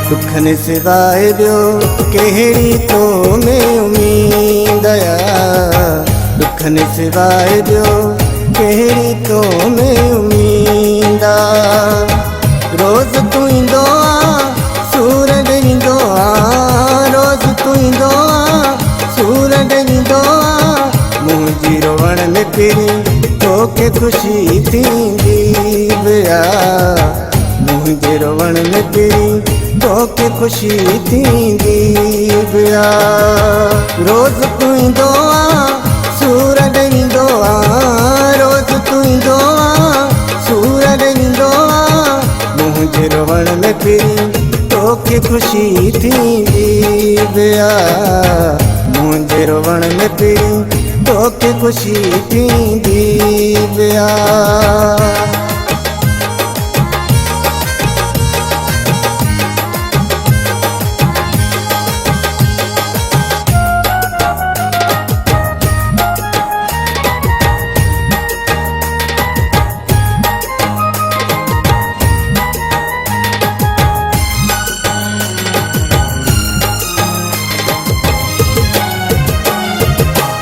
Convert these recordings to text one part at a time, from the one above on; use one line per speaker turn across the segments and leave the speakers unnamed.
दुखन सिवाय ॿियो कहिड़ी तो में उम्मीद आ। दुखन सिवाय ॿियो कहिड़ी तो में उम्मीद आ। रोज़ तू ईंदो आ सूरज ईंदो आ। रोज़ तू ईंदो आ सूरज ईंदो आ। मुंहिंजी रोवण में पिरी तोखे ख़ुशी थींदी आ। मुंहिंजे रोवण में पिरी तोखे ख़ुशी थींदी आ। रोज़ तू ईंदो आ सूरज ईंदो आ। रोज़ तू ईंदो आ सूरज ईंदो आ। मुंहिंजे रोवण में पिरी तोखे ख़ुशी थींदी आ। मुंहिंजे रोवण में पिरी तोखे ख़ुशी थींदी आ।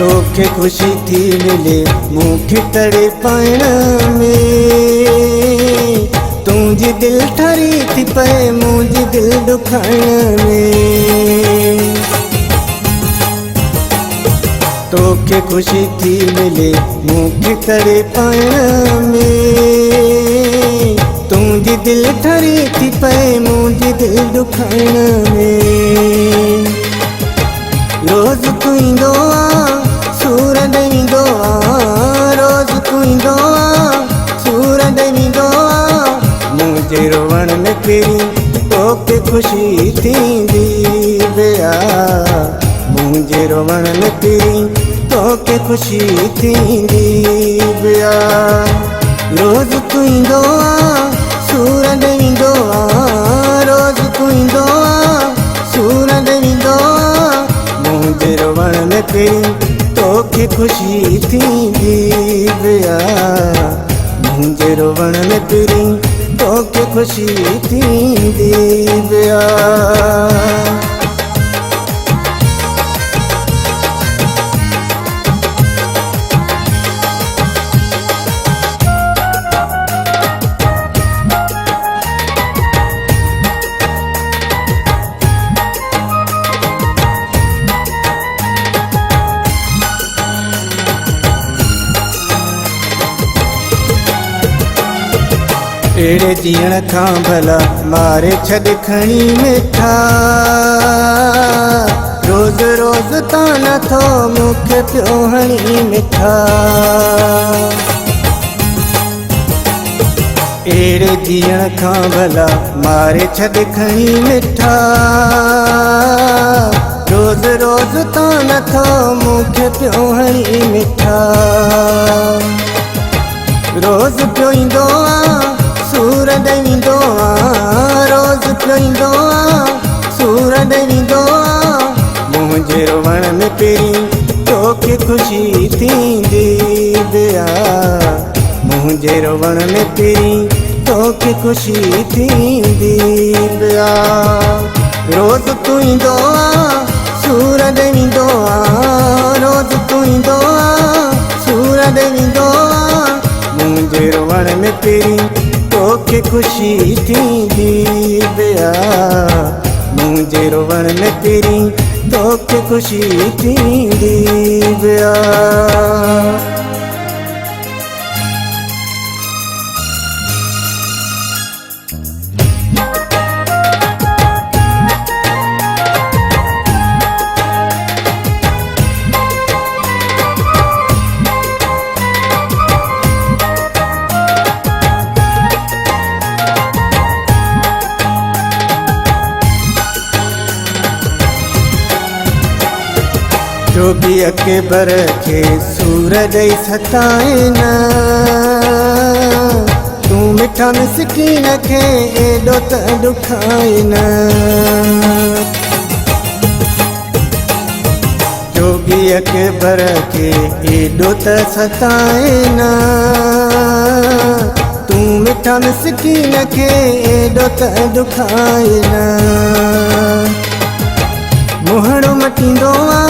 तोखे ख़ुशी थी मिले मूंखे तड़पाइण में। तुंहिंजी दिल ठरी थी पए मुंहिंजी दिल दुखाइण में। तोखे ख़ुशी थी मिले मूंखे तड़पाइण में। तुंहिंजी दिल ठरी थी पए मुंहिंजी दिल दुखाइण में। रोज़ तू ईंदो आ सूरज ईंदो आ। रोज़ तू ईंदो आ सूरज ईंदो आ। मुंहिंजे रोवण में पिरी तोखे ख़ुशी थींदी आ। मुंहिंजे रोवण में पिरी तोखे ख़ुशी थींदी आ। रोज़ तू ईंदो आ सूरज ईंदो आ। रोज़ तू ईंदो आ सूरज ईंदो आ। मुंहिंजे रोवण में पिरी तोखे ख़ुशी थींदी आ। मुंहिंजे रोवण में पिरी तोखे ख़ुशी थींदी आ। अहिड़े जीअण खां भला मारे छॾ खणी मिठा। रोज़ रोज़ तां नथो मूंखे पियो हणी मिठा। अहिड़े जीअण खां भला मारे छॾ खणी मिठा। रोज़ रोज़ तां नथो मूंखे पियो हणी मिठा। रोज़ पियो ईंदो आ सूरज ईंदो आ। रोज़ पियो ईंदो आ सूरज ईंदो आ। मुंहिंजे रोवण में पिरी तोखे ख़ुशी थींदी आ। मुंहिंजे रोवण में पिरी तोखे ख़ुशी थींदी आ। रोज़ तू ईंदो आ सूरज ईंदो आ। रोज़ तू ईंदो आ सूरज ईंदो आ। मुंहिंजे रोवण में पिरी तोखे ख़ुशी थींदी आ। मुंहिंजे रोवण में पिरी तोखे ख़ुशी थींदी आ। जोगी अकबर के सूर दई सताए न, तू मिठा मिसकीन के एडो त दुखाए न। जोगी अकबर के एडो त सताए न, तू मिठा मिसकीन के एडो त दुखाए न। मुहड़ो मटींदो आ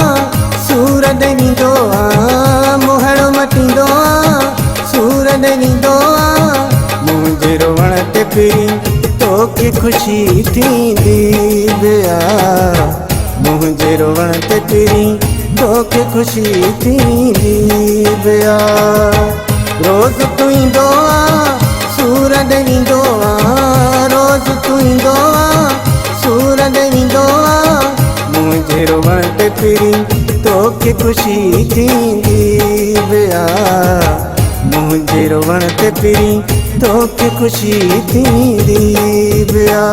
सूर ॾींदो आ, मुहड़ो मटींदो आ सूर ॾींदो आ। मुंहिंजे रोवण ते पिरी तोखे ख़ुशी थींदी बिया, मुंहिंजे रोवण ते पिरी तोखे ख़ुशी थींदी बिया। रोज़ तू ईंदो आ सूर ॾींदो आ, रोज़ तू ईंदो आ सूर ॾींदो आ। मुंहिंजे रोवण ते पिरी तोखे ख़ुशी थींदी बिया, मुंहिंजे रोवण ते पिरी तोखे ख़ुशी थींदी बिया।